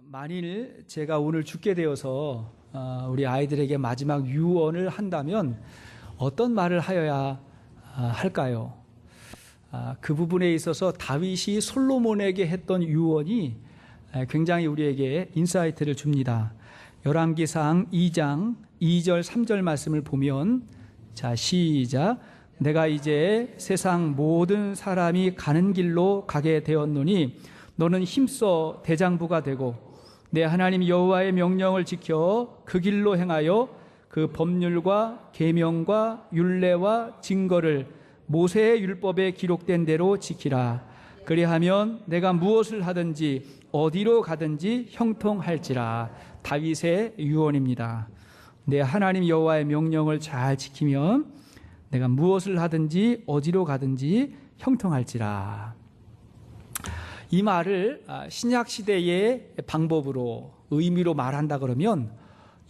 만일 제가 오늘 죽게 되어서 우리 아이들에게 마지막 유언을 한다면 어떤 말을 하여야 할까요? 그 부분에 있어서 다윗이 솔로몬에게 했던 유언이 굉장히 우리에게 인사이트를 줍니다. 열왕기상 2장 2절 3절 말씀을 보면, 자, 시작. 내가 이제 세상 모든 사람이 가는 길로 가게 되었노니 너는 힘써 대장부가 되고 내 하나님 여호와의 명령을 지켜 그 길로 행하여 그 법률과 계명과 율례와 증거를 모세의 율법에 기록된 대로 지키라. 그리하면 내가 무엇을 하든지 어디로 가든지 형통할지라. 다윗의 유언입니다. 내 하나님 여호와의 명령을 잘 지키면 내가 무엇을 하든지 어디로 가든지 형통할지라. 이 말을 신약 시대의 방법으로 의미로 말한다 그러면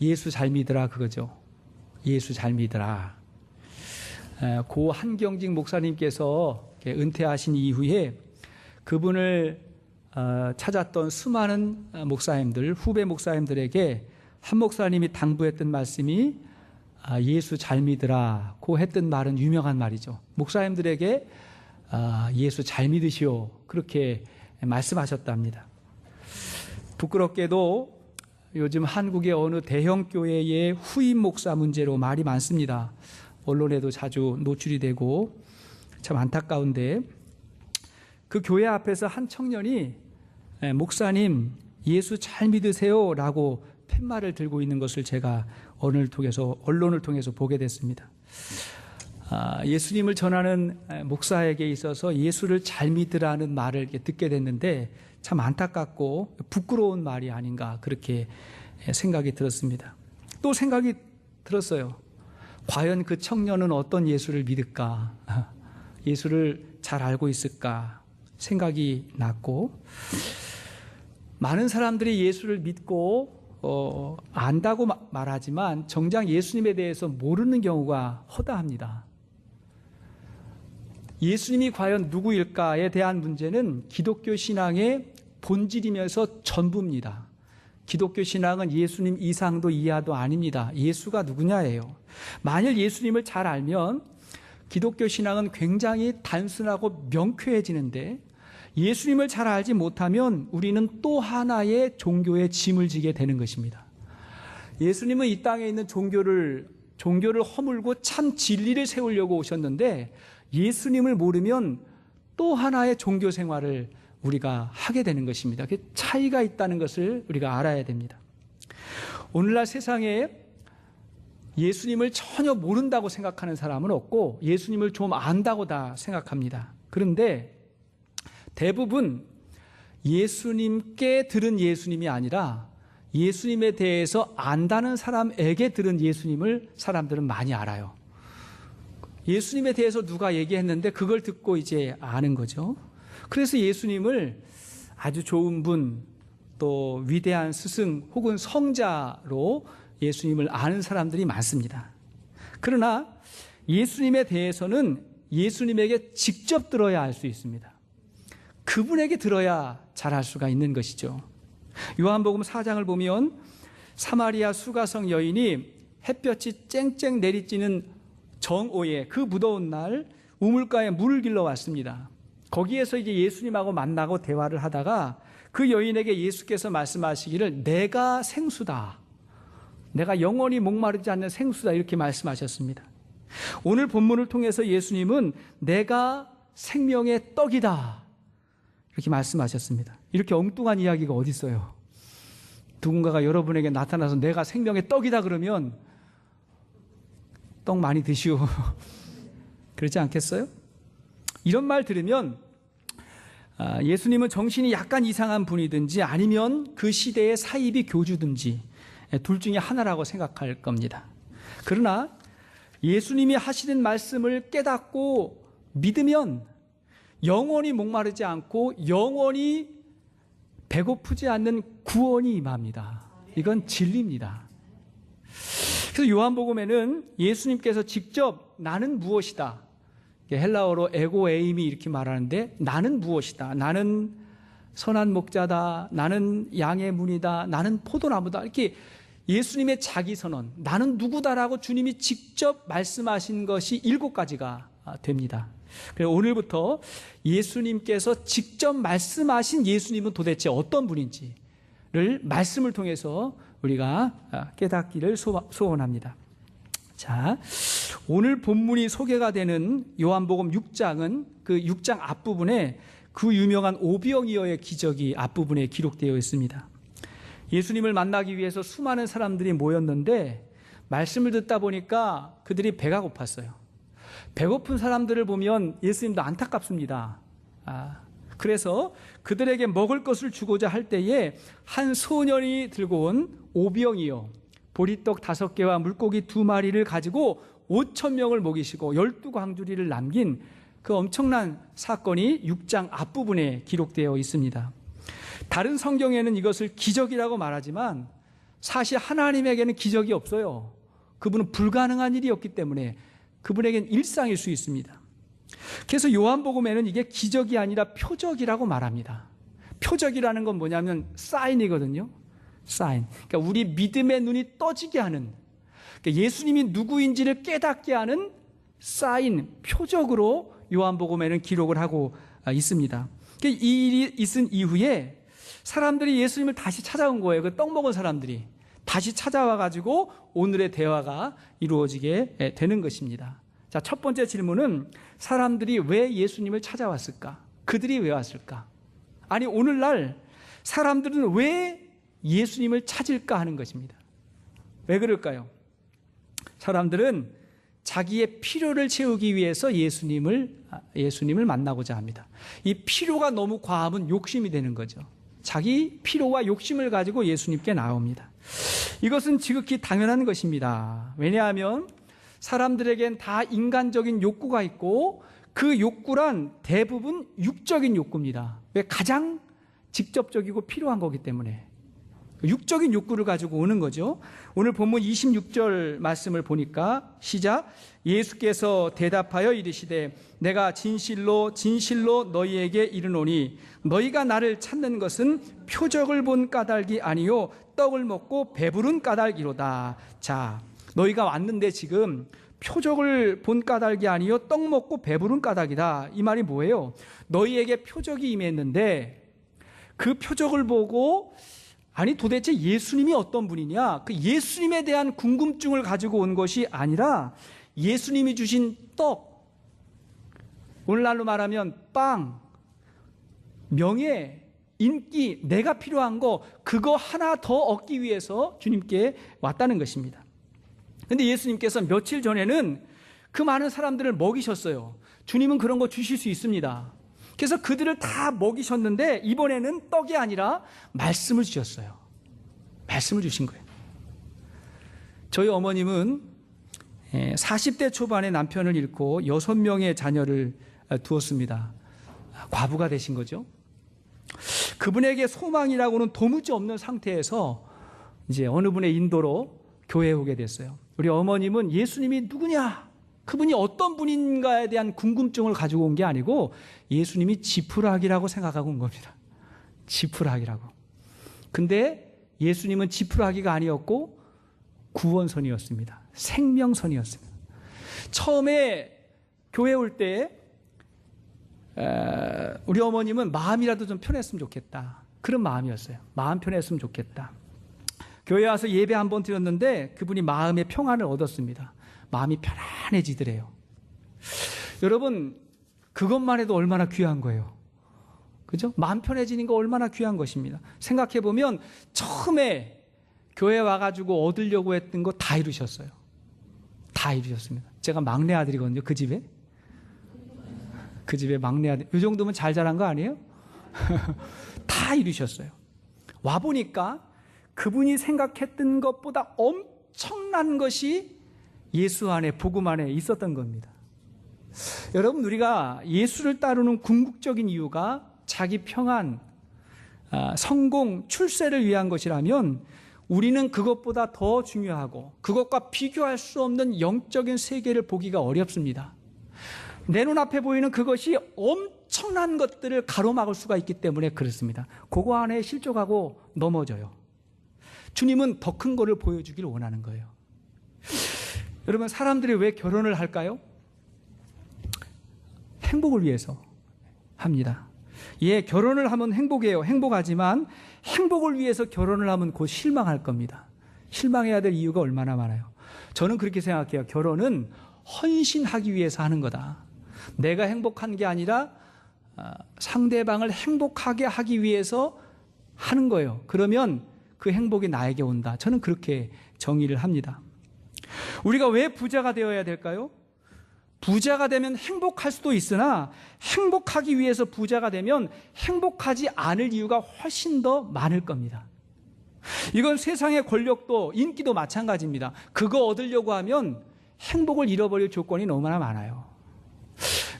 예수 잘 믿으라 그거죠. 예수 잘 믿으라. 고 한경직 목사님께서 은퇴하신 이후에 그분을 찾았던 수많은 목사님들, 후배 목사님들에게 한 목사님이 당부했던 말씀이 예수 잘 믿으라고 했던 말은 유명한 말이죠. 목사님들에게 예수 잘 믿으시오, 그렇게 말씀하셨답니다. 부끄럽게도 요즘 한국의 어느 대형 교회의 후임 목사 문제로 말이 많습니다. 언론에도 자주 노출이 되고 참 안타까운데, 그 교회 앞에서 한 청년이 목사님 예수 잘 믿으세요 라고 팻말을 들고 있는 것을 제가 언론을 통해서 보게 됐습니다. 예수님을 전하는 목사에게 있어서 예수를 잘 믿으라는 말을 듣게 됐는데 참 안타깝고 부끄러운 말이 아닌가, 그렇게 생각이 들었습니다. 또 생각이 들었어요. 과연 그 청년은 어떤 예수를 믿을까? 예수를 잘 알고 있을까? 생각이 났고, 많은 사람들이 예수를 믿고 안다고 말하지만 정작 예수님에 대해서 모르는 경우가 허다합니다. 예수님이 과연 누구일까에 대한 문제는 기독교 신앙의 본질이면서 전부입니다. 기독교 신앙은 예수님 이상도 이하도 아닙니다. 예수가 누구냐예요. 만일 예수님을 잘 알면 기독교 신앙은 굉장히 단순하고 명쾌해지는데, 예수님을 잘 알지 못하면 우리는 또 하나의 종교의 짐을 지게 되는 것입니다. 예수님은 이 땅에 있는 종교를 허물고 참 진리를 세우려고 오셨는데, 예수님을 모르면 또 하나의 종교 생활을 우리가 하게 되는 것입니다. 그 차이가 있다는 것을 우리가 알아야 됩니다. 오늘날 세상에 예수님을 전혀 모른다고 생각하는 사람은 없고 예수님을 좀 안다고 다 생각합니다. 그런데 대부분 예수님께 들은 예수님이 아니라 예수님에 대해서 안다는 사람에게 들은 예수님을 사람들은 많이 알아요. 예수님에 대해서 누가 얘기했는데 그걸 듣고 이제 아는 거죠. 그래서 예수님을 아주 좋은 분, 또 위대한 스승 혹은 성자로 예수님을 아는 사람들이 많습니다. 그러나 예수님에 대해서는 예수님에게 직접 들어야 알 수 있습니다. 그분에게 들어야 잘 알 수가 있는 것이죠. 요한복음 4장을 보면 사마리아 수가성 여인이 햇볕이 쨍쨍 내리쬐는 정오에, 그 무더운 날 우물가에 물을 길러 왔습니다. 거기에서 이제 예수님하고 만나고 대화를 하다가 그 여인에게 예수께서 말씀하시기를 내가 생수다, 내가 영원히 목마르지 않는 생수다, 이렇게 말씀하셨습니다. 오늘 본문을 통해서 예수님은 내가 생명의 떡이다, 이렇게 말씀하셨습니다. 이렇게 엉뚱한 이야기가 어디 있어요? 누군가가 여러분에게 나타나서 내가 생명의 떡이다 그러면 떡 많이 드시오 그러지 않겠어요? 이런 말 들으면 예수님은 정신이 약간 이상한 분이든지 아니면 그 시대의 사이비 교주든지 둘 중에 하나라고 생각할 겁니다. 그러나 예수님이 하시는 말씀을 깨닫고 믿으면 영원히 목마르지 않고 영원히 배고프지 않는 구원이 임합니다. 이건 진리입니다. 그래서 요한복음에는 예수님께서 직접 나는 무엇이다, 헬라어로 에고 에임이 이렇게 말하는데 나는 무엇이다, 나는 선한 목자다, 나는 양의 문이다, 나는 포도나무다, 이렇게 예수님의 자기 선언, 나는 누구다라고 주님이 직접 말씀하신 것이 7가지가 됩니다. 그래서 오늘부터 예수님께서 직접 말씀하신 예수님은 도대체 어떤 분인지를 말씀을 통해서 우리가 깨닫기를 소원합니다. 자, 오늘 본문이 소개가 되는 요한복음 6장은 그 6장 앞부분에 그 유명한 오병이어의 기적이 앞부분에 기록되어 있습니다. 예수님을 만나기 위해서 수많은 사람들이 모였는데 말씀을 듣다 보니까 그들이 배가 고팠어요. 배고픈 사람들을 보면 예수님도 안타깝습니다. 그래서 그들에게 먹을 것을 주고자 할 때에 한 소년이 들고 온 오병이어, 보리떡 5개와 물고기 2마리를 가지고 5,000명을 먹이시고 12광주리를 남긴 그 엄청난 사건이 6장 앞부분에 기록되어 있습니다. 다른 성경에는 이것을 기적이라고 말하지만 사실 하나님에게는 기적이 없어요. 그분은 불가능한 일이었기 때문에 그분에게는 일상일 수 있습니다. 그래서 요한복음에는 이게 기적이 아니라 표적이라고 말합니다. 표적이라는 건 뭐냐면 사인이거든요. 사인. 그러니까 우리 믿음의 눈이 떠지게 하는, 그러니까 예수님이 누구인지를 깨닫게 하는 사인, 표적으로 요한복음에는 기록을 하고 있습니다. 그러니까 이 일이 있은 이후에 사람들이 예수님을 다시 찾아온 거예요. 그 떡 먹은 사람들이 다시 찾아와가지고 오늘의 대화가 이루어지게 되는 것입니다. 자, 첫 번째 질문은 사람들이 왜 예수님을 찾아왔을까? 그들이 왜 왔을까? 아니, 오늘날 사람들은 왜 예수님을 찾을까 하는 것입니다. 왜 그럴까요? 사람들은 자기의 필요를 채우기 위해서 예수님을 만나고자 합니다. 이 필요가 너무 과하면 욕심이 되는 거죠. 자기 필요와 욕심을 가지고 예수님께 나옵니다. 이것은 지극히 당연한 것입니다. 왜냐하면 사람들에겐 다 인간적인 욕구가 있고 그 욕구란 대부분 육적인 욕구입니다. 왜? 가장 직접적이고 필요한 거기 때문에 육적인 욕구를 가지고 오는 거죠. 오늘 본문 26절 말씀을 보니까 시작. 예수께서 대답하여 이르시되 내가 진실로 진실로 너희에게 이르노니 너희가 나를 찾는 것은 표적을 본 까닭이 아니요 떡을 먹고 배부른 까닭이로다. 자, 너희가 왔는데 지금 표적을 본 까닭이 아니요 떡 먹고 배부른 까닭이다. 이 말이 뭐예요? 너희에게 표적이 임했는데 그 표적을 보고 아니 도대체 예수님이 어떤 분이냐, 그 예수님에 대한 궁금증을 가지고 온 것이 아니라 예수님이 주신 떡, 오늘날로 말하면 빵, 명예, 인기, 내가 필요한 거, 그거 하나 더 얻기 위해서 주님께 왔다는 것입니다. 그런데 예수님께서 며칠 전에는 그 많은 사람들을 먹이셨어요. 주님은 그런 거 주실 수 있습니다. 그래서 그들을 다 먹이셨는데 이번에는 떡이 아니라 말씀을 주셨어요. 말씀을 주신 거예요. 저희 어머님은 40대 초반에 남편을 잃고 6명의 자녀를 두었습니다. 과부가 되신 거죠. 그분에게 소망이라고는 도무지 없는 상태에서 이제 어느 분의 인도로 교회에 오게 됐어요. 우리 어머님은 예수님이 누구냐, 그분이 어떤 분인가에 대한 궁금증을 가지고 온 게 아니고 예수님이 지푸라기라고 생각하고 온 겁니다. 지푸라기라고. 근데 예수님은 지푸라기가 아니었고 구원선이었습니다. 생명선이었습니다. 처음에 교회 올 때 우리 어머님은 마음이라도 좀 편했으면 좋겠다, 그런 마음이었어요. 마음 편했으면 좋겠다. 교회 와서 예배 한번 드렸는데 그분이 마음의 평안을 얻었습니다. 마음이 편안해지더래요. 여러분, 그것만 해도 얼마나 귀한 거예요. 그죠? 마음 편해지는 거 얼마나 귀한 것입니다. 생각해보면 처음에 교회 와가지고 얻으려고 했던 거 다 이루셨어요. 다 이루셨습니다. 제가 막내 아들이거든요. 그 집에 막내 아들. 이 정도면 잘 자란 거 아니에요? 다 이루셨어요. 와보니까 그분이 생각했던 것보다 엄청난 것이 예수 안에, 복음 안에 있었던 겁니다. 여러분, 우리가 예수를 따르는 궁극적인 이유가 자기 평안, 성공, 출세를 위한 것이라면 우리는 그것보다 더 중요하고 그것과 비교할 수 없는 영적인 세계를 보기가 어렵습니다. 내 눈앞에 보이는 그것이 엄청난 것들을 가로막을 수가 있기 때문에 그렇습니다. 그거 안에 실족하고 넘어져요. 주님은 더 큰 거를 보여주길 원하는 거예요. 여러분, 사람들이 왜 결혼을 할까요? 행복을 위해서 합니다. 예, 결혼을 하면 행복해요. 행복하지만 행복을 위해서 결혼을 하면 곧 실망할 겁니다. 실망해야 될 이유가 얼마나 많아요. 저는 그렇게 생각해요. 결혼은 헌신하기 위해서 하는 거다. 내가 행복한 게 아니라 상대방을 행복하게 하기 위해서 하는 거예요. 그러면 그 행복이 나에게 온다. 저는 그렇게 정의를 합니다. 우리가 왜 부자가 되어야 될까요? 부자가 되면 행복할 수도 있으나 행복하기 위해서 부자가 되면 행복하지 않을 이유가 훨씬 더 많을 겁니다. 이건 세상의 권력도 인기도 마찬가지입니다. 그거 얻으려고 하면 행복을 잃어버릴 조건이 너무나 많아요.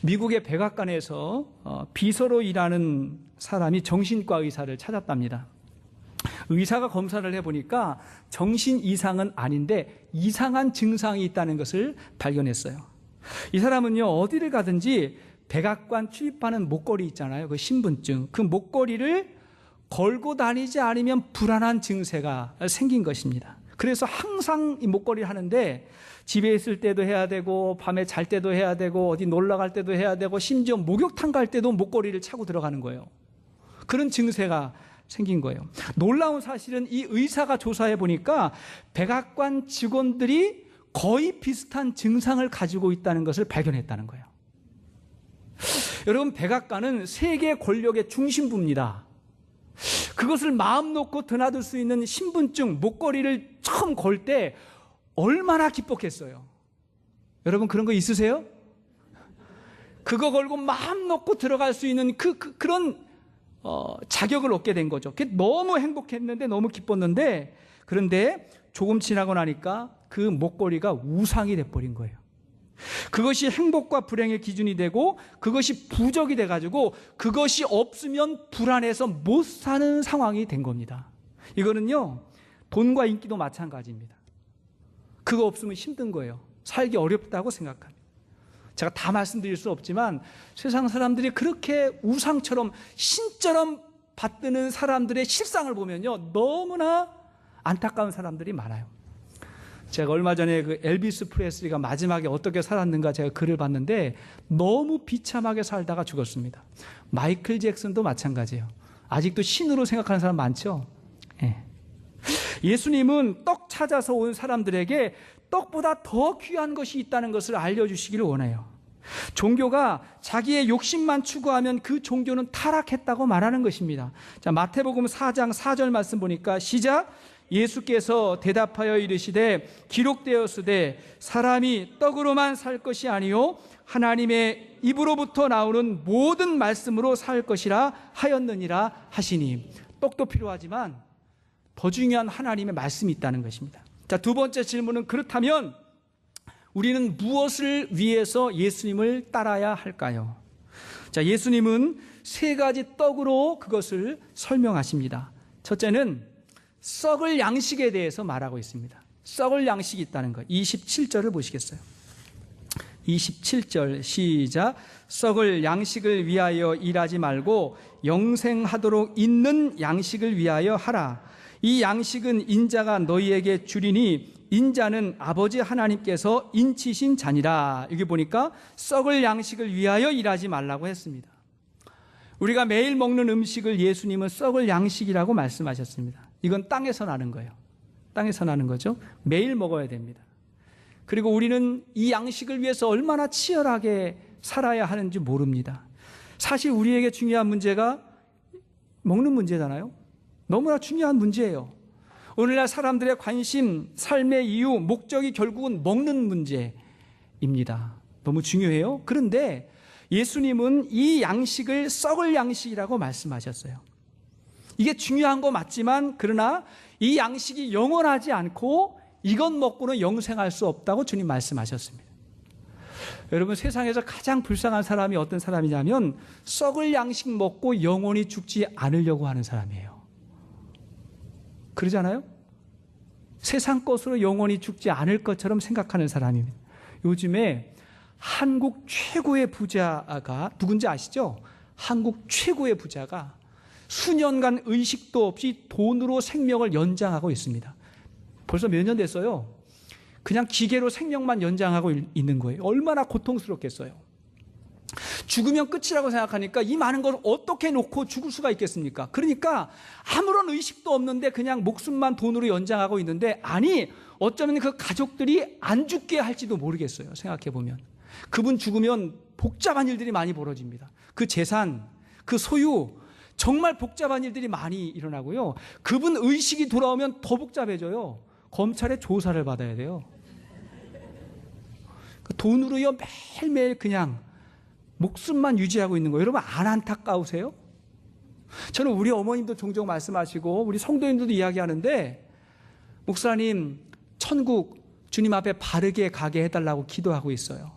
미국의 백악관에서 비서로 일하는 사람이 정신과 의사를 찾았답니다. 의사가 검사를 해보니까 정신 이상은 아닌데 이상한 증상이 있다는 것을 발견했어요. 이 사람은요, 어디를 가든지 백악관 출입하는 목걸이 있잖아요. 그 신분증. 그 목걸이를 걸고 다니지 않으면 불안한 증세가 생긴 것입니다. 그래서 항상 이 목걸이를 하는데 집에 있을 때도 해야 되고 밤에 잘 때도 해야 되고 어디 놀러 갈 때도 해야 되고 심지어 목욕탕 갈 때도 목걸이를 차고 들어가는 거예요. 그런 증세가 생긴 거예요. 놀라운 사실은 이 의사가 조사해 보니까 백악관 직원들이 거의 비슷한 증상을 가지고 있다는 것을 발견했다는 거예요. 여러분, 백악관은 세계 권력의 중심부입니다. 그것을 마음 놓고 드나들 수 있는 신분증, 목걸이를 처음 걸 때 얼마나 기뻤겠어요. 여러분, 그런 거 있으세요? 그거 걸고 마음 놓고 들어갈 수 있는 그런 자격을 얻게 된 거죠. 그게 너무 행복했는데, 너무 기뻤는데, 그런데 조금 지나고 나니까 그 목걸이가 우상이 돼버린 거예요. 그것이 행복과 불행의 기준이 되고 그것이 부적이 돼가지고 그것이 없으면 불안해서 못 사는 상황이 된 겁니다. 이거는요, 돈과 인기도 마찬가지입니다. 그거 없으면 힘든 거예요. 살기 어렵다고 생각합니다. 제가 다 말씀드릴 수 없지만 세상 사람들이 그렇게 우상처럼 신처럼 받드는 사람들의 실상을 보면요, 너무나 안타까운 사람들이 많아요. 제가 얼마 전에 그 엘비스 프레슬리가 마지막에 어떻게 살았는가 제가 글을 봤는데 너무 비참하게 살다가 죽었습니다. 마이클 잭슨도 마찬가지예요. 아직도 신으로 생각하는 사람 많죠? 예. 예수님은 떡 찾아서 온 사람들에게 떡보다 더 귀한 것이 있다는 것을 알려주시기를 원해요. 종교가 자기의 욕심만 추구하면 그 종교는 타락했다고 말하는 것입니다. 자, 마태복음 4장 4절 말씀 보니까 시작. 예수께서 대답하여 이르시되 기록되었으되 사람이 떡으로만 살 것이 아니요 하나님의 입으로부터 나오는 모든 말씀으로 살 것이라 하였느니라 하시니. 떡도 필요하지만 더 중요한 하나님의 말씀이 있다는 것입니다. 자, 두 번째 질문은 그렇다면 우리는 무엇을 위해서 예수님을 따라야 할까요? 자, 예수님은 세 가지 떡으로 그것을 설명하십니다. 첫째는 썩을 양식에 대해서 말하고 있습니다. 썩을 양식이 있다는 것. 27절을 보시겠어요? 27절 시작. 썩을 양식을 위하여 일하지 말고 영생하도록 있는 양식을 위하여 하라. 이 양식은 인자가 너희에게 주리니 인자는 아버지 하나님께서 인치신 자니라. 여기 보니까 썩을 양식을 위하여 일하지 말라고 했습니다. 우리가 매일 먹는 음식을 예수님은 썩을 양식이라고 말씀하셨습니다. 이건 땅에서 나는 거예요. 땅에서 나는 거죠. 매일 먹어야 됩니다. 그리고 우리는 이 양식을 위해서 얼마나 치열하게 살아야 하는지 모릅니다. 사실 우리에게 중요한 문제가 먹는 문제잖아요. 너무나 중요한 문제예요. 오늘날 사람들의 관심, 삶의 이유, 목적이 결국은 먹는 문제입니다. 너무 중요해요. 그런데 예수님은 이 양식을 썩을 양식이라고 말씀하셨어요. 이게 중요한 거 맞지만 그러나 이 양식이 영원하지 않고 이것 먹고는 영생할 수 없다고 주님 말씀하셨습니다. 여러분, 세상에서 가장 불쌍한 사람이 어떤 사람이냐면 썩을 양식 먹고 영원히 죽지 않으려고 하는 사람이에요. 그러잖아요? 세상 것으로 영원히 죽지 않을 것처럼 생각하는 사람입니다. 요즘에 한국 최고의 부자가 누군지 아시죠? 한국 최고의 부자가 수년간 의식도 없이 돈으로 생명을 연장하고 있습니다. 벌써 몇 년 됐어요. 그냥 기계로 생명만 연장하고 있는 거예요. 얼마나 고통스럽겠어요. 죽으면 끝이라고 생각하니까 이 많은 걸 어떻게 놓고 죽을 수가 있겠습니까? 그러니까 아무런 의식도 없는데 그냥 목숨만 돈으로 연장하고 있는데, 아니 어쩌면 그 가족들이 안 죽게 할지도 모르겠어요. 생각해보면 그분 죽으면 복잡한 일들이 많이 벌어집니다. 그 재산, 그 소유, 정말 복잡한 일들이 많이 일어나고요. 그분 의식이 돌아오면 더 복잡해져요. 검찰의 조사를 받아야 돼요. 돈으로요 매일매일 그냥 목숨만 유지하고 있는 거예요. 여러분 안 안타까우세요? 저는 우리 어머님도 종종 말씀하시고 우리 성도님들도 이야기하는데, 목사님 천국 주님 앞에 바르게 가게 해달라고 기도하고 있어요.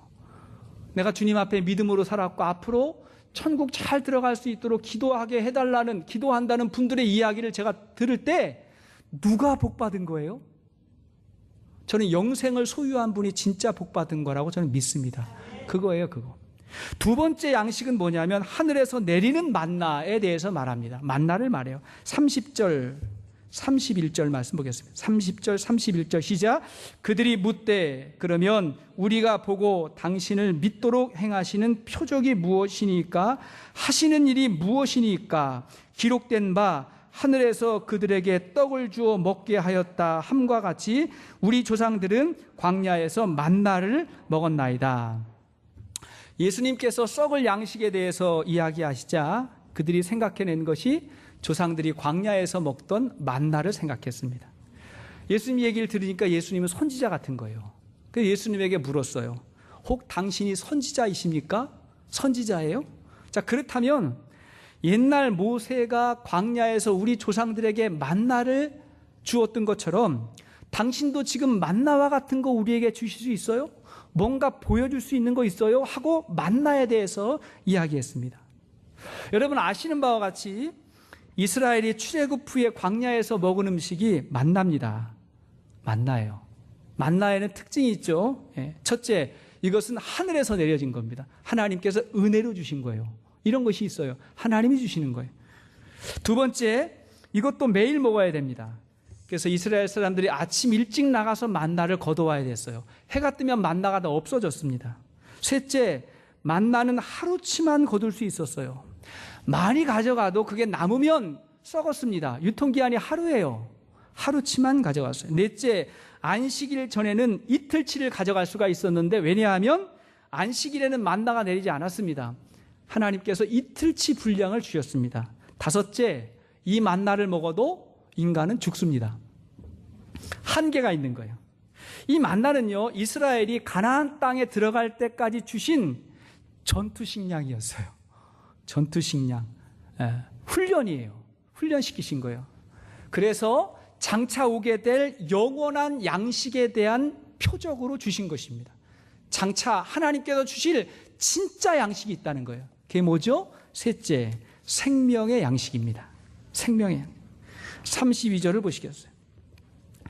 내가 주님 앞에 믿음으로 살았고 앞으로 천국 잘 들어갈 수 있도록 기도하게 해달라는, 기도한다는 분들의 이야기를 제가 들을 때 누가 복받은 거예요? 저는 영생을 소유한 분이 진짜 복받은 거라고 저는 믿습니다. 그거예요, 그거. 두 번째 양식은 뭐냐면 하늘에서 내리는 만나에 대해서 말합니다. 만나를 말해요. 30절 31절 말씀 보겠습니다. 30절 31절 시작. 그들이 묻되 그러면 우리가 보고 당신을 믿도록 행하시는 표적이 무엇이니까, 하시는 일이 무엇이니까, 기록된 바 하늘에서 그들에게 떡을 주어 먹게 하였다 함과 같이 우리 조상들은 광야에서 만나를 먹었나이다. 예수님께서 썩을 양식에 대해서 이야기하시자 그들이 생각해낸 것이 조상들이 광야에서 먹던 만나를 생각했습니다. 예수님 얘기를 들으니까 예수님은 선지자 같은 거예요. 그래서 예수님에게 물었어요. 혹 당신이 선지자이십니까? 선지자예요? 자, 그렇다면 옛날 모세가 광야에서 우리 조상들에게 만나를 주었던 것처럼 당신도 지금 만나와 같은 거 우리에게 주실 수 있어요? 뭔가 보여줄 수 있는 거 있어요? 하고 만나에 대해서 이야기했습니다. 여러분 아시는 바와 같이 이스라엘이 출애굽 후에 광야에서 먹은 음식이 만나입니다. 만나예요. 만나에는 특징이 있죠. 첫째, 이것은 하늘에서 내려진 겁니다. 하나님께서 은혜로 주신 거예요. 이런 것이 있어요. 하나님이 주시는 거예요. 두 번째, 이것도 매일 먹어야 됩니다. 그래서 이스라엘 사람들이 아침 일찍 나가서 만나를 거둬와야 됐어요. 해가 뜨면 만나가 다 없어졌습니다. 셋째, 만나는 하루치만 거둘 수 있었어요. 많이 가져가도 그게 남으면 썩었습니다. 유통기한이 하루예요. 하루치만 가져갔어요. 넷째, 안식일 전에는 이틀치를 가져갈 수가 있었는데, 왜냐하면 안식일에는 만나가 내리지 않았습니다. 하나님께서 이틀치 분량을 주셨습니다. 다섯째, 이 만나를 먹어도 인간은 죽습니다. 한계가 있는 거예요. 이 만나는요, 이스라엘이 가나안 땅에 들어갈 때까지 주신 전투식량이었어요. 전투식량. 훈련이에요. 훈련시키신 거예요. 그래서 장차 오게 될 영원한 양식에 대한 표적으로 주신 것입니다. 장차 하나님께서 주실 진짜 양식이 있다는 거예요. 그게 뭐죠? 셋째, 생명의 양식입니다. 생명의 양식. 32절을 보시겠어요?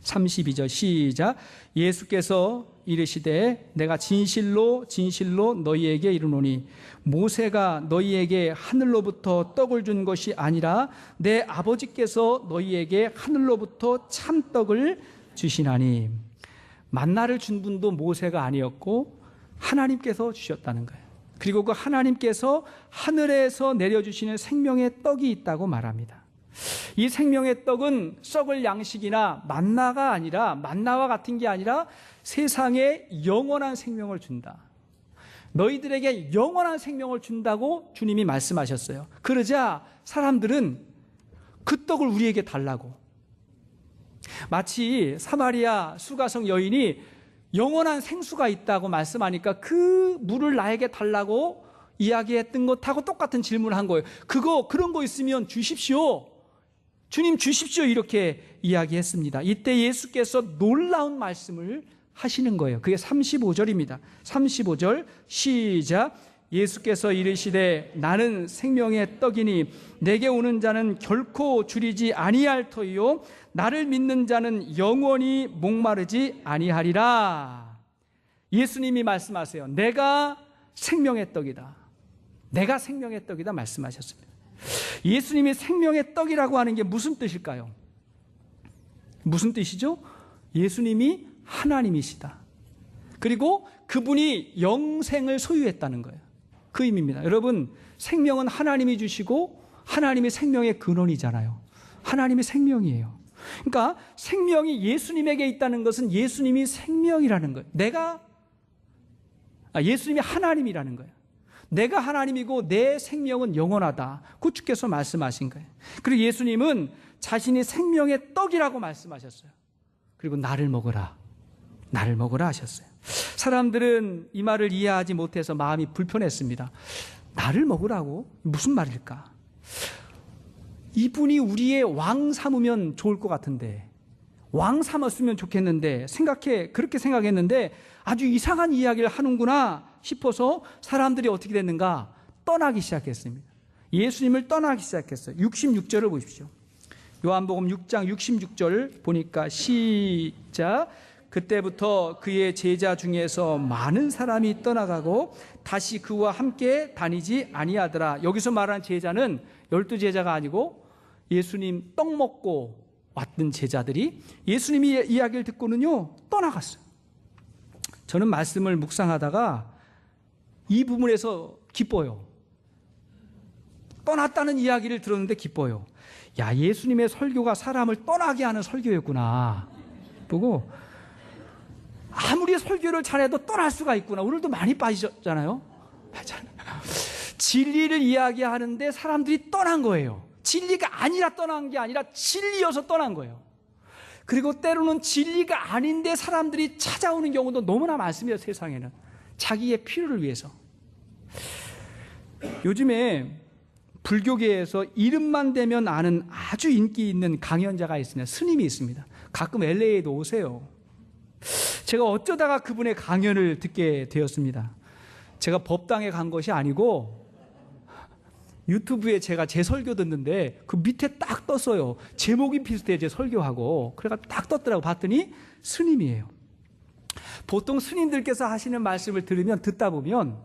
32절 시작. 예수께서 이르시되 내가 진실로 진실로 너희에게 이르노니 모세가 너희에게 하늘로부터 떡을 준 것이 아니라 내 아버지께서 너희에게 하늘로부터 참떡을 주시나니. 만나를 준 분도 모세가 아니었고 하나님께서 주셨다는 거예요. 그리고 그 하나님께서 하늘에서 내려주시는 생명의 떡이 있다고 말합니다. 이 생명의 떡은 썩을 양식이나 만나가 아니라, 만나와 같은 게 아니라 세상에 영원한 생명을 준다. 너희들에게 영원한 생명을 준다고 주님이 말씀하셨어요. 그러자 사람들은 그 떡을 우리에게 달라고. 마치 사마리아 수가성 여인이 영원한 생수가 있다고 말씀하니까 그 물을 나에게 달라고 이야기했던 것하고 똑같은 질문을 한 거예요. 그런 거 있으면 주십시오. 주님 주십시오. 이렇게 이야기했습니다. 이때 예수께서 놀라운 말씀을 하시는 거예요. 그게 35절입니다. 35절 시작. 예수께서 이르시되 나는 생명의 떡이니 내게 오는 자는 결코 줄이지 아니할 터이요 나를 믿는 자는 영원히 목마르지 아니하리라. 예수님이 말씀하세요. 내가 생명의 떡이다. 내가 생명의 떡이다 말씀하셨습니다. 예수님이 생명의 떡이라고 하는 게 무슨 뜻일까요? 무슨 뜻이죠? 예수님이 하나님이시다. 그리고 그분이 영생을 소유했다는 거예요. 그 의미입니다. 여러분, 생명은 하나님이 주시고 하나님이 생명의 근원이잖아요. 하나님이 생명이에요. 그러니까 생명이 예수님에게 있다는 것은 예수님이 생명이라는 거예요. 예수님이 하나님이라는 거예요. 내가 하나님이고 내 생명은 영원하다. 그 주께서 말씀하신 거예요. 그리고 예수님은 자신이 생명의 떡이라고 말씀하셨어요. 그리고 나를 먹으라 하셨어요. 사람들은 이 말을 이해하지 못해서 마음이 불편했습니다. 나를 먹으라고? 무슨 말일까? 이분이 우리의 왕 삼으면 좋을 것 같은데, 왕 삼았으면 좋겠는데, 그렇게 생각했는데 아주 이상한 이야기를 하는구나 싶어서 사람들이 어떻게 됐는가? 떠나기 시작했습니다. 예수님을 떠나기 시작했어요. 66절을 보십시오. 요한복음 6장 66절 보니까 시작. 그때부터 그의 제자 중에서 많은 사람이 떠나가고 다시 그와 함께 다니지 아니하더라. 여기서 말하는 제자는 12제자가 아니고 예수님 떡 먹고 왔던 제자들이 예수님이 이야기를 듣고는요 떠나갔어요. 저는 말씀을 묵상하다가 이 부분에서 기뻐요. 떠났다는 이야기를 들었는데 기뻐요. 야, 예수님의 설교가 사람을 떠나게 하는 설교였구나 보고, 아무리 설교를 잘해도 떠날 수가 있구나. 오늘도 많이 빠지셨잖아요. 진리를 이야기하는데 사람들이 떠난 거예요. 진리가 아니라 떠난 게 아니라 진리여서 떠난 거예요. 그리고 때로는 진리가 아닌데 사람들이 찾아오는 경우도 너무나 많습니다. 세상에는 자기의 필요를 위해서. 요즘에 불교계에서 이름만 대면 아는 아주 인기 있는 강연자가 있습니다. 스님이 있습니다. 가끔 LA에도 오세요. 제가 어쩌다가 그분의 강연을 듣게 되었습니다. 제가 법당에 간 것이 아니고 유튜브에 제가 제 설교 듣는데 그 밑에 딱 떴어요. 제목이 비슷해, 제 설교하고. 그래가 딱 떴더라고. 봤더니 스님이에요. 보통 스님들께서 하시는 말씀을 듣다 보면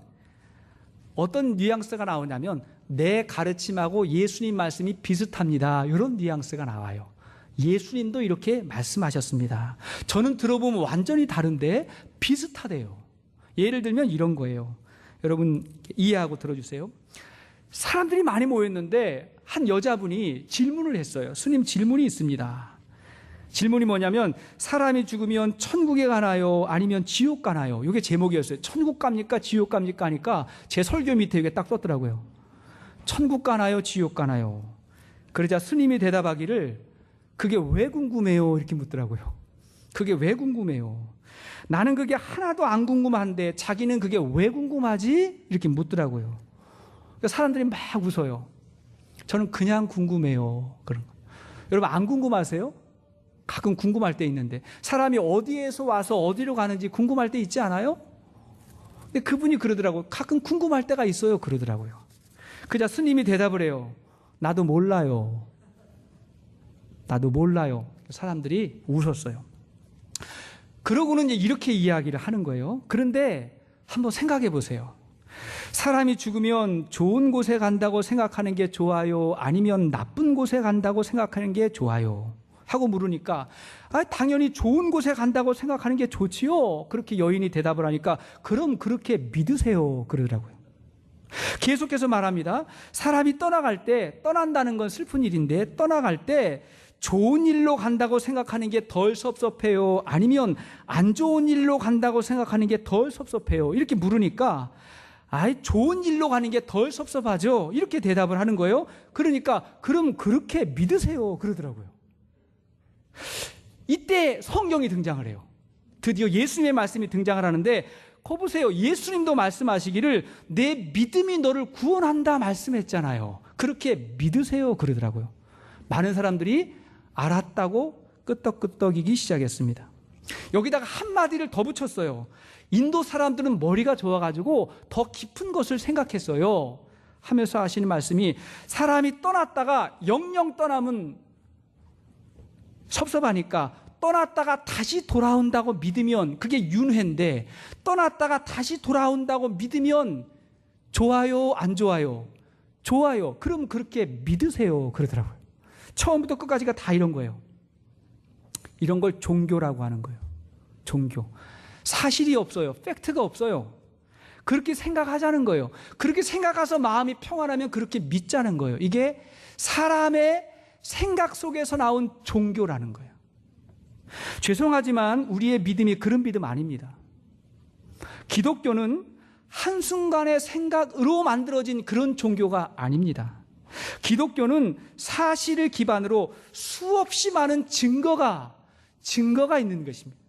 어떤 뉘앙스가 나오냐면 내 가르침하고 예수님 말씀이 비슷합니다. 이런 뉘앙스가 나와요. 예수님도 이렇게 말씀하셨습니다. 저는 들어보면 완전히 다른데 비슷하대요. 예를 들면 이런 거예요. 여러분 이해하고 들어주세요. 사람들이 많이 모였는데 한 여자분이 질문을 했어요. 스님, 질문이 있습니다. 질문이 뭐냐면 사람이 죽으면 천국에 가나요? 아니면 지옥 가나요? 이게 제목이었어요. 천국 갑니까? 지옥 갑니까? 하니까 제 설교 밑에 이게 딱 떴더라고요. 천국 가나요? 지옥 가나요? 그러자 스님이 대답하기를 그게 왜 궁금해요? 이렇게 묻더라고요. 그게 왜 궁금해요? 나는 그게 하나도 안 궁금한데 자기는 그게 왜 궁금하지? 이렇게 묻더라고요. 그러니까 사람들이 막 웃어요. 저는 그냥 궁금해요. 그런 거. 여러분 안 궁금하세요? 가끔 궁금할 때 있는데 사람이 어디에서 와서 어디로 가는지 궁금할 때 있지 않아요? 근데 그분이 그러더라고요. 가끔 궁금할 때가 있어요. 그러더라고요. 그자 스님이 대답을 해요. 나도 몰라요. 나도 몰라요. 사람들이 웃었어요. 그러고는 이제 이렇게 이야기를 하는 거예요. 그런데 한번 생각해 보세요. 사람이 죽으면 좋은 곳에 간다고 생각하는 게 좋아요? 아니면 나쁜 곳에 간다고 생각하는 게 좋아요? 하고 물으니까 당연히 좋은 곳에 간다고 생각하는 게 좋지요. 그렇게 여인이 대답을 하니까 그럼 그렇게 믿으세요. 그러더라고요. 계속해서 말합니다. 사람이 떠난다는 건 슬픈 일인데 떠나갈 때 좋은 일로 간다고 생각하는 게 덜 섭섭해요? 아니면 안 좋은 일로 간다고 생각하는 게 덜 섭섭해요? 이렇게 물으니까 좋은 일로 가는 게 덜 섭섭하죠? 이렇게 대답을 하는 거예요. 그러니까 그럼 그렇게 믿으세요. 그러더라고요. 이때 성경이 등장을 해요. 드디어 예수님의 말씀이 등장을 하는데 거 보세요. 예수님도 말씀하시기를 내 믿음이 너를 구원한다 말씀했잖아요. 그렇게 믿으세요. 그러더라고요. 많은 사람들이 알았다고 끄떡끄떡이기 시작했습니다. 여기다가 한마디를 더 붙였어요. 인도 사람들은 머리가 좋아가지고 더 깊은 것을 생각했어요. 하면서 하시는 말씀이 사람이 떠났다가 영영 떠나면 섭섭하니까 떠났다가 다시 돌아온다고 믿으면 그게 윤회인데 떠났다가 다시 돌아온다고 믿으면 좋아요, 안 좋아요? 좋아요. 그럼 그렇게 믿으세요. 그러더라고요. 처음부터 끝까지가 다 이런 거예요. 이런 걸 종교라고 하는 거예요. 종교. 사실이 없어요. 팩트가 없어요. 그렇게 생각하자는 거예요. 그렇게 생각해서 마음이 평안하면 그렇게 믿자는 거예요. 이게 사람의 생각 속에서 나온 종교라는 거예요. 죄송하지만 우리의 믿음이 그런 믿음 아닙니다. 기독교는 한순간의 생각으로 만들어진 그런 종교가 아닙니다. 기독교는 사실을 기반으로 수없이 많은 증거가 있는 것입니다.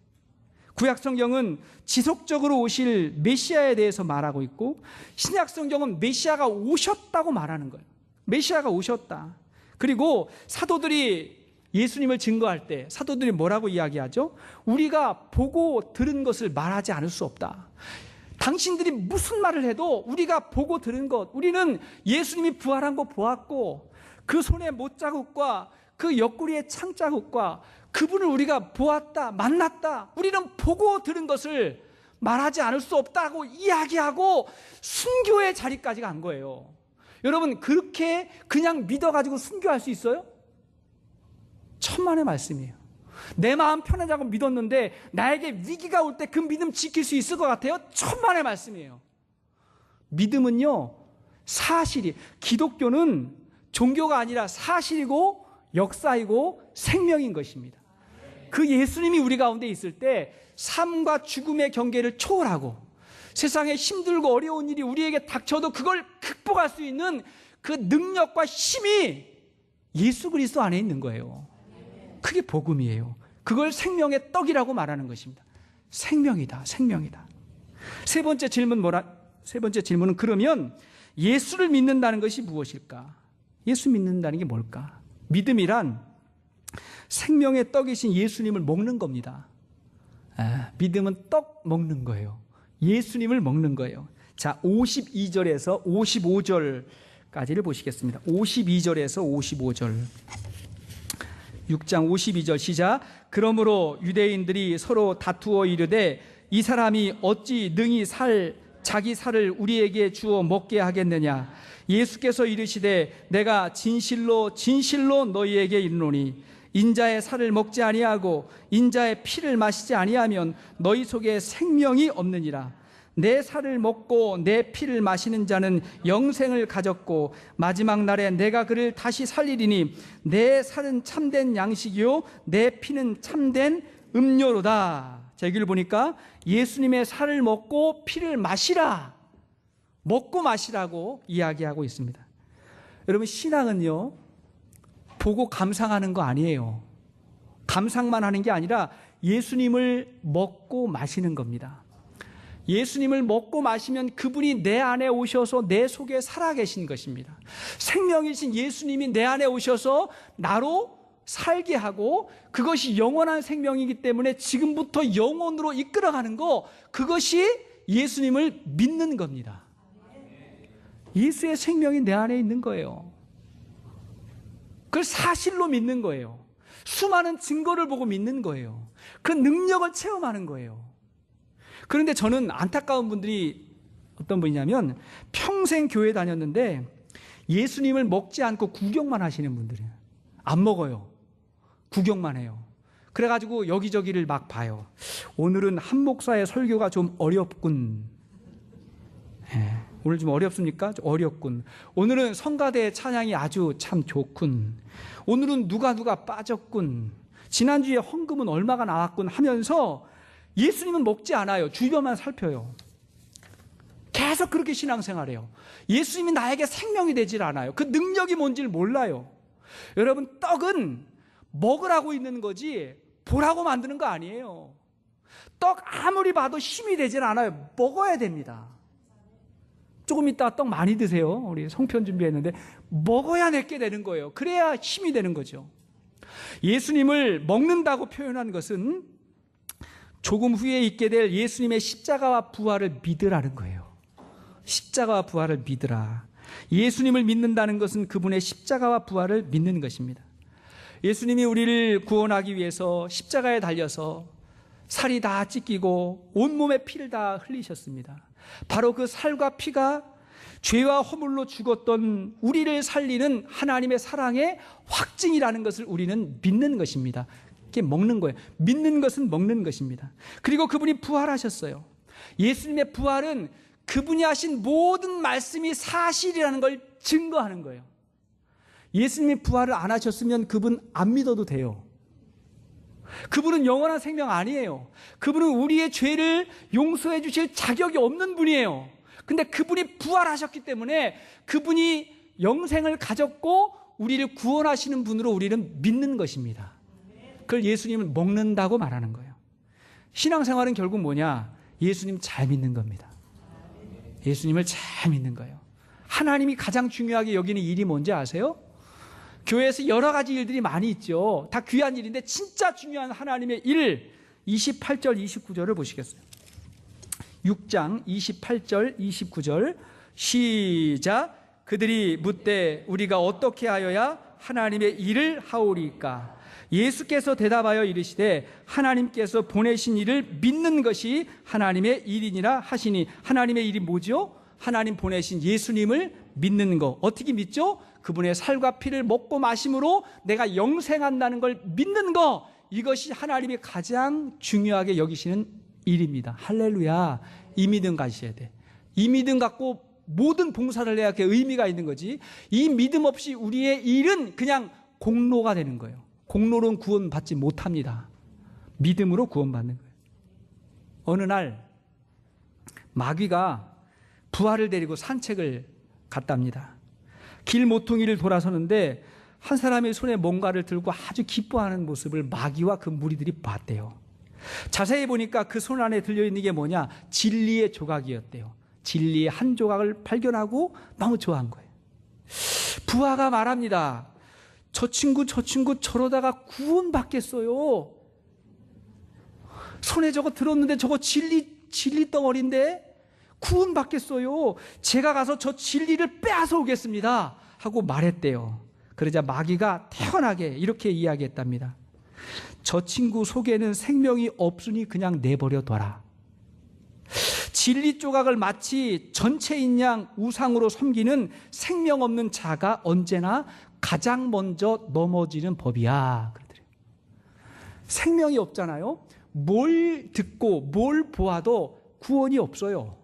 구약성경은 지속적으로 오실 메시아에 대해서 말하고 있고, 신약성경은 메시아가 오셨다고 말하는 거예요. 메시아가 오셨다. 그리고 사도들이 예수님을 증거할 때 사도들이 뭐라고 이야기하죠? 우리가 보고 들은 것을 말하지 않을 수 없다. 당신들이 무슨 말을 해도 우리가 보고 들은 것, 우리는 예수님이 부활한 거 보았고, 그 손의 못자국과 그 옆구리의 창자국과 그분을 우리가 보았다, 만났다, 우리는 보고 들은 것을 말하지 않을 수 없다고 이야기하고 순교의 자리까지 간 거예요. 여러분, 그렇게 그냥 믿어가지고 순교할 수 있어요? 천만의 말씀이에요. 내 마음 편하자고 믿었는데 나에게 위기가 올 때 그 믿음 지킬 수 있을 것 같아요? 천만의 말씀이에요. 믿음은요, 사실이, 기독교는 종교가 아니라 사실이고 역사이고 생명인 것입니다. 그 예수님이 우리 가운데 있을 때 삶과 죽음의 경계를 초월하고 세상에 힘들고 어려운 일이 우리에게 닥쳐도 그걸 극복할 수 있는 그 능력과 힘이 예수 그리스도 안에 있는 거예요. 그게 복음이에요. 그걸 생명의 떡이라고 말하는 것입니다. 생명이다, 생명이다. 세 번째 질문은 그러면 예수를 믿는다는 것이 무엇일까? 예수 믿는다는 게 뭘까? 믿음이란 생명의 떡이신 예수님을 먹는 겁니다. 믿음은 떡 먹는 거예요. 예수님을 먹는 거예요. 자, 52절에서 55절까지를 보시겠습니다. 52절에서 55절. 6장 52절 시작. 그러므로 유대인들이 서로 다투어 이르되 이 사람이 어찌 능히 자기 살을 우리에게 주어 먹게 하겠느냐. 예수께서 이르시되 내가 진실로 진실로 너희에게 이르노니 인자의 살을 먹지 아니하고 인자의 피를 마시지 아니하면 너희 속에 생명이 없느니라. 내 살을 먹고 내 피를 마시는 자는 영생을 가졌고 마지막 날에 내가 그를 다시 살리리니 내 살은 참된 양식이요 내 피는 참된 음료로다. 자, 여기를 보니까 예수님의 살을 먹고 피를 마시라, 먹고 마시라고 이야기하고 있습니다. 여러분, 신앙은요 보고 감상하는 거 아니에요. 감상만 하는 게 아니라 예수님을 먹고 마시는 겁니다. 예수님을 먹고 마시면 그분이 내 안에 오셔서 내 속에 살아계신 것입니다. 생명이신 예수님이 내 안에 오셔서 나로 살게 하고 그것이 영원한 생명이기 때문에 지금부터 영원으로 이끌어가는 거, 그것이 예수님을 믿는 겁니다. 예수의 생명이 내 안에 있는 거예요. 그걸 사실로 믿는 거예요. 수많은 증거를 보고 믿는 거예요. 그 능력을 체험하는 거예요. 그런데 저는 안타까운 분들이 어떤 분이냐면 평생 교회 다녔는데 예수님을 먹지 않고 구경만 하시는 분들이에요. 안 먹어요. 구경만 해요. 그래가지고 여기저기를 막 봐요. 오늘은 한 목사의 설교가 좀 어렵군. 오늘 좀 어렵습니까? 좀 어렵군. 오늘은 성가대의 찬양이 아주 참 좋군. 오늘은 누가 빠졌군. 지난주에 헌금은 얼마가 나왔군 하면서 예수님은 먹지 않아요. 주변만 살펴요. 계속 그렇게 신앙생활해요. 예수님이 나에게 생명이 되질 않아요. 그 능력이 뭔지를 몰라요. 여러분, 떡은 먹으라고 있는 거지 보라고 만드는 거 아니에요. 떡 아무리 봐도 힘이 되질 않아요. 먹어야 됩니다. 조금 이따 떡 많이 드세요. 우리 송편 준비했는데 먹어야 내게 되는 거예요. 그래야 힘이 되는 거죠. 예수님을 먹는다고 표현한 것은 조금 후에 있게 될 예수님의 십자가와 부활을 믿으라는 거예요. 십자가와 부활을 믿으라. 예수님을 믿는다는 것은 그분의 십자가와 부활을 믿는 것입니다. 예수님이 우리를 구원하기 위해서 십자가에 달려서 살이 다 찢기고 온몸에 피를 다 흘리셨습니다. 바로 그 살과 피가 죄와 허물로 죽었던 우리를 살리는 하나님의 사랑의 확증이라는 것을 우리는 믿는 것입니다. 이게 먹는 거예요. 믿는 것은 먹는 것입니다. 그리고 그분이 부활하셨어요. 예수님의 부활은 그분이 하신 모든 말씀이 사실이라는 걸 증거하는 거예요. 예수님이 부활을 안 하셨으면 그분 안 믿어도 돼요. 그분은 영원한 생명 아니에요. 그분은 우리의 죄를 용서해 주실 자격이 없는 분이에요. 근데 그분이 부활하셨기 때문에 그분이 영생을 가졌고 우리를 구원하시는 분으로 우리는 믿는 것입니다. 그걸 예수님을 먹는다고 말하는 거예요. 신앙생활은 결국 뭐냐? 예수님 잘 믿는 겁니다. 예수님을 잘 믿는 거예요. 하나님이 가장 중요하게 여기는 일이 뭔지 아세요? 교회에서 여러 가지 일들이 많이 있죠. 다 귀한 일인데 진짜 중요한 하나님의 일, 28절 29절을 보시겠어요? 6장 28절 29절 시작. 그들이 묻되 우리가 어떻게 하여야 하나님의 일을 하오리까? 예수께서 대답하여 이르시되 하나님께서 보내신 일을 믿는 것이 하나님의 일이니라 하시니. 하나님의 일이 뭐죠? 하나님 보내신 예수님을 믿는 거. 어떻게 믿죠? 그분의 살과 피를 먹고 마심으로 내가 영생한다는 걸 믿는 거. 이것이 하나님이 가장 중요하게 여기시는 일입니다. 할렐루야. 이 믿음 가지셔야 돼. 이 믿음 갖고 모든 봉사를 해야 의미가 있는 거지. 이 믿음 없이 우리의 일은 그냥 공로가 되는 거예요. 공로로는 구원받지 못합니다. 믿음으로 구원받는 거예요. 어느 날 마귀가 부하를 데리고 산책을 갔답니다. 길 모퉁이를 돌아서는데 한 사람의 손에 뭔가를 들고 아주 기뻐하는 모습을 마귀와 그 무리들이 봤대요. 자세히 보니까 그 손 안에 들려있는 게 뭐냐? 진리의 조각이었대요. 진리의 한 조각을 발견하고 너무 좋아한 거예요. 부하가 말합니다. 저 친구 저러다가 구원받겠어요. 손에 저거 들었는데 저거 진리 덩어리인데 구원받겠어요. 제가 가서 저 진리를 빼앗아 오겠습니다 하고 말했대요. 그러자 마귀가 태연하게 이렇게 이야기했답니다. 저 친구 속에는 생명이 없으니 그냥 내버려 둬라. 진리 조각을 마치 전체인 양 우상으로 섬기는 생명 없는 자가 언제나 가장 먼저 넘어지는 법이야. 그러더래요. 생명이 없잖아요. 뭘 듣고 뭘 보아도 구원이 없어요.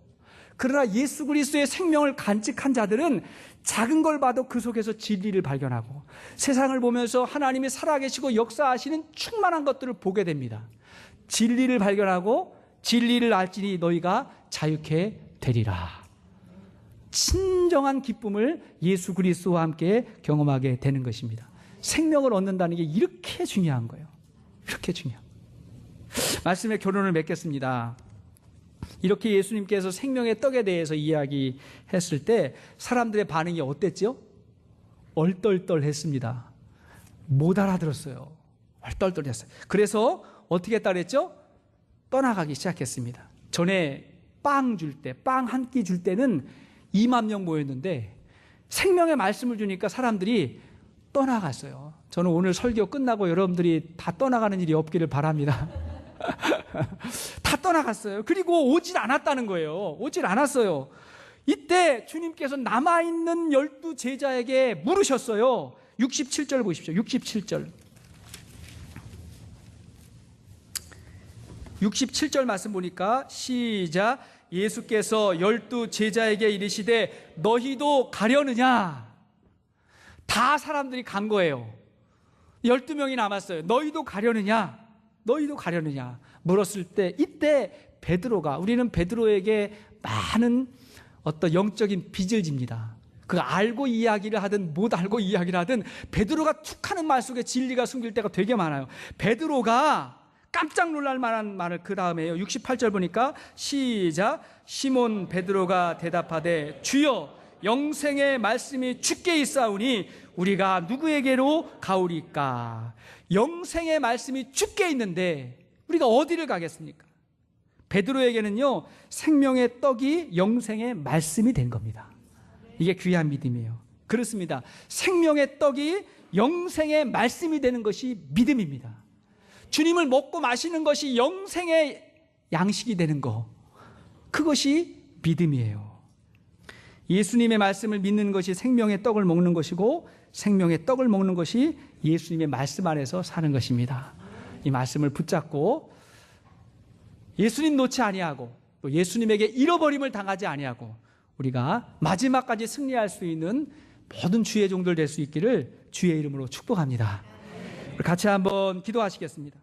그러나 예수 그리스도의 생명을 간직한 자들은 작은 걸 봐도 그 속에서 진리를 발견하고 세상을 보면서 하나님이 살아계시고 역사하시는 충만한 것들을 보게 됩니다. 진리를 발견하고 진리를 알지니 너희가 자유케 되리라. 진정한 기쁨을 예수 그리스도와 함께 경험하게 되는 것입니다. 생명을 얻는다는 게 이렇게 중요한 거예요. 이렇게 중요한 거예요. 말씀의 결론을 맺겠습니다. 이렇게 예수님께서 생명의 떡에 대해서 이야기했을 때 사람들의 반응이 어땠죠? 얼떨떨했습니다. 못 알아들었어요. 얼떨떨했어요. 그래서 어떻게 했다 그랬죠? 떠나가기 시작했습니다. 전에 빵 줄 때, 빵 한 끼 줄 때는 2만 명 모였는데 생명의 말씀을 주니까 사람들이 떠나갔어요. 저는 오늘 설교 끝나고 여러분들이 다 떠나가는 일이 없기를 바랍니다. 다 떠나갔어요. 그리고 오질 않았다는 거예요. 오질 않았어요. 이때 주님께서 남아있는 12 제자에게 물으셨어요. 67절 보십시오. 67절. 67절 말씀 보니까 시작. 예수께서 12 제자에게 이르시되 너희도 가려느냐? 다 사람들이 간 거예요. 12명이 남았어요. 너희도 가려느냐? 너희도 가려느냐? 물었을 때 이때 베드로가, 우리는 베드로에게 많은 어떤 영적인 빚을 집니다. 그 알고 이야기를 하든 못 알고 이야기를 하든 베드로가 툭하는 말 속에 진리가 숨길 때가 되게 많아요. 베드로가 깜짝 놀랄 만한 말을 그 다음에요. 68절 보니까 시작. 시몬 베드로가 대답하되 주여 영생의 말씀이 주께 있사오니 우리가 누구에게로 가오리까? 영생의 말씀이 주께 있는데 우리가 어디를 가겠습니까? 베드로에게는요 생명의 떡이 영생의 말씀이 된 겁니다. 이게 귀한 믿음이에요. 그렇습니다. 생명의 떡이 영생의 말씀이 되는 것이 믿음입니다. 주님을 먹고 마시는 것이 영생의 양식이 되는 거, 그것이 믿음이에요. 예수님의 말씀을 믿는 것이 생명의 떡을 먹는 것이고 생명의 떡을 먹는 것이 예수님의 말씀 안에서 사는 것입니다. 이 말씀을 붙잡고 예수님 놓지 아니하고 또 예수님에게 잃어버림을 당하지 아니하고 우리가 마지막까지 승리할 수 있는 모든 주의 종들 될 수 있기를 주의 이름으로 축복합니다. 같이 한번 기도하시겠습니다.